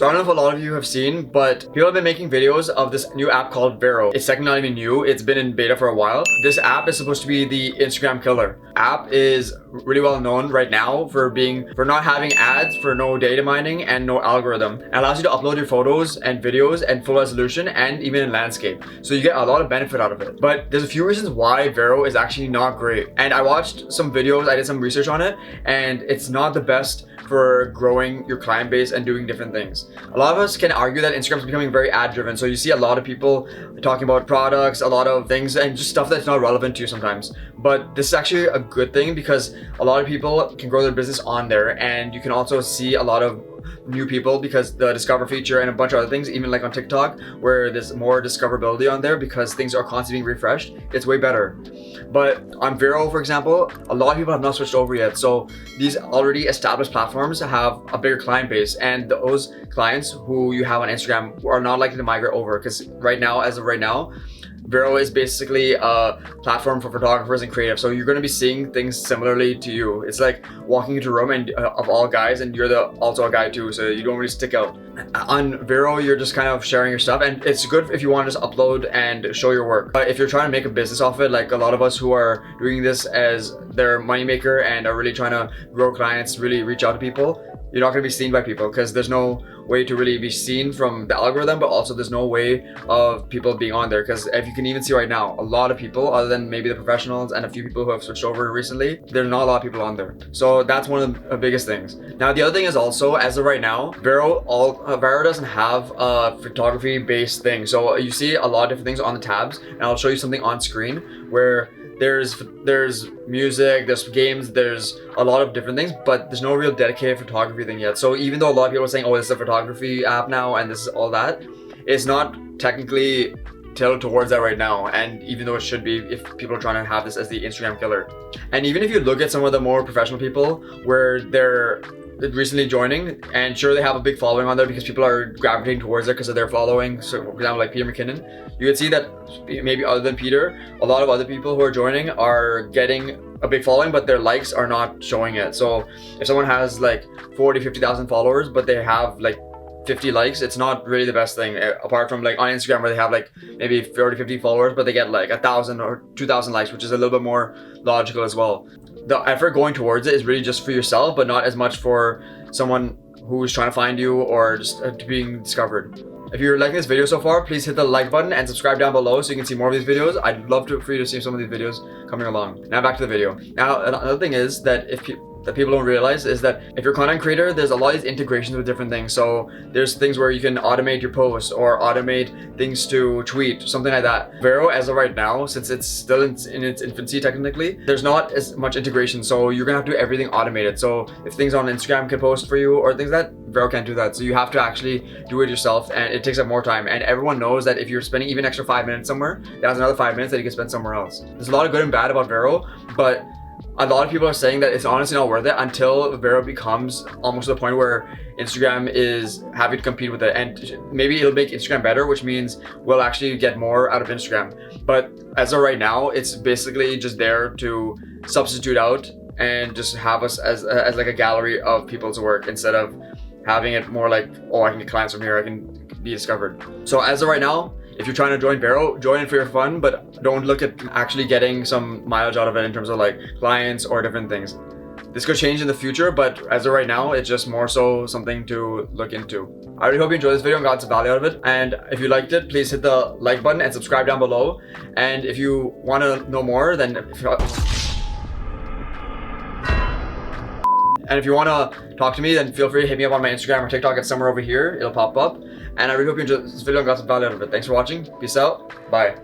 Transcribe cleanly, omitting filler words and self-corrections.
So I don't know if a lot of you have seen, but people have been making videos of this new app called VERO. It's technically not even new. It's been in beta for a while. This app is supposed to be the Instagram killer. App is really well known right now for not having ads, for no data mining, and no algorithm. It allows you to upload your photos and videos and full resolution and even in landscape. So you get a lot of benefit out of it. But there's a few reasons why VERO is actually not great. And I watched some videos, I did some research on it, and it's not the best for growing your client base and doing different things. A lot of us can argue that Instagram is becoming very ad driven. So you see a lot of people talking about products, a lot of things, and just stuff that's not relevant to you sometimes. But this is actually a good thing because a lot of people can grow their business on there, and you can also see a lot of new people because the discover feature and a bunch of other things, even like on TikTok, where there's more discoverability on there because things are constantly being refreshed. It's way better. But on VERO, for example, a lot of people have not switched over yet. So these already established platforms have a bigger client base, and those clients who you have on Instagram are not likely to migrate over because right now, as of right now, VERO is basically a platform for photographers and creatives. So you're going to be seeing things similarly to you. It's like walking into a room and of all guys, and you're also a guy too, so you don't really stick out. On VERO, you're just kind of sharing your stuff, and it's good if you want to just upload and show your work. But if you're trying to make a business off it, like a lot of us who are doing this as their moneymaker and are really trying to grow clients, really reach out to people, you're not going to be seen by people because there's no way to really be seen from the algorithm, but also there's no way of people being on there because if you can even see right now, a lot of people, other than maybe the professionals and a few people who have switched over recently, there's not a lot of people on there. So that's one of the biggest things. Now the other thing is also, as of right now, VERO doesn't have a photography based thing. So you see a lot of different things on the tabs, and I'll show you something on screen where there's music, there's games, there's a lot of different things, but there's no real dedicated photography thing yet. So even though a lot of people are saying, oh, this is a photography app now and this is all that, it's not technically tailored towards that right now. And even though it should be, if people are trying to have this as the Instagram killer. And even if you look at some of the more professional people where they're recently joining, and sure, they have a big following on there because people are gravitating towards it because of their following. So for example, like Peter McKinnon, you can see that maybe other than Peter, a lot of other people who are joining are getting a big following, but their likes are not showing it. So if someone has like 40-50,000 followers but they have like 50 likes, it's not really the best thing, apart from like on Instagram where they have like maybe 40-50 followers but they get like 1,000 or 2,000 likes, which is a little bit more logical as well. The effort going towards it is really just for yourself, but not as much for someone who's trying to find you or just being discovered. If you're liking this video so far, please hit the like button and subscribe down below so you can see more of these videos. I'd love for you to see some of these videos coming along. Now back to the video. Now another thing is that that people don't realize is that if you're a content creator, there's a lot of these integrations with different things. So there's things where you can automate your posts or automate things to tweet, something like that. VERO, as of right now, since it's still in its infancy technically, there's not as much integration. So you're gonna have to do everything automated. So if things on Instagram can post for you or things like that, VERO can't do that. So you have to actually do it yourself, and it takes up more time. And everyone knows that if you're spending even extra 5 minutes somewhere, that's another 5 minutes that you can spend somewhere else. There's a lot of good and bad about VERO, but a lot of people are saying that it's honestly not worth it until VERO becomes almost to the point where Instagram is having to compete with it. And maybe it'll make Instagram better, which means we'll actually get more out of Instagram. But as of right now, it's basically just there to substitute out and just have us as like a gallery of people's work instead of having it more like, oh, I can get clients from here, I can be discovered. So as of right now, if you're trying to join VERO, join it for your fun, but don't look at actually getting some mileage out of it in terms of like clients or different things. This could change in the future, but as of right now, it's just more so something to look into. I really hope you enjoyed this video and got some value out of it. And if you liked it, please hit the like button and subscribe down below. And if you want to know more, then if you want to talk to me, then feel free to hit me up on my Instagram or TikTok. It's somewhere over here. It'll pop up. And I really hope you enjoyed this video and got some value out of it. Thanks for watching. Peace out. Bye.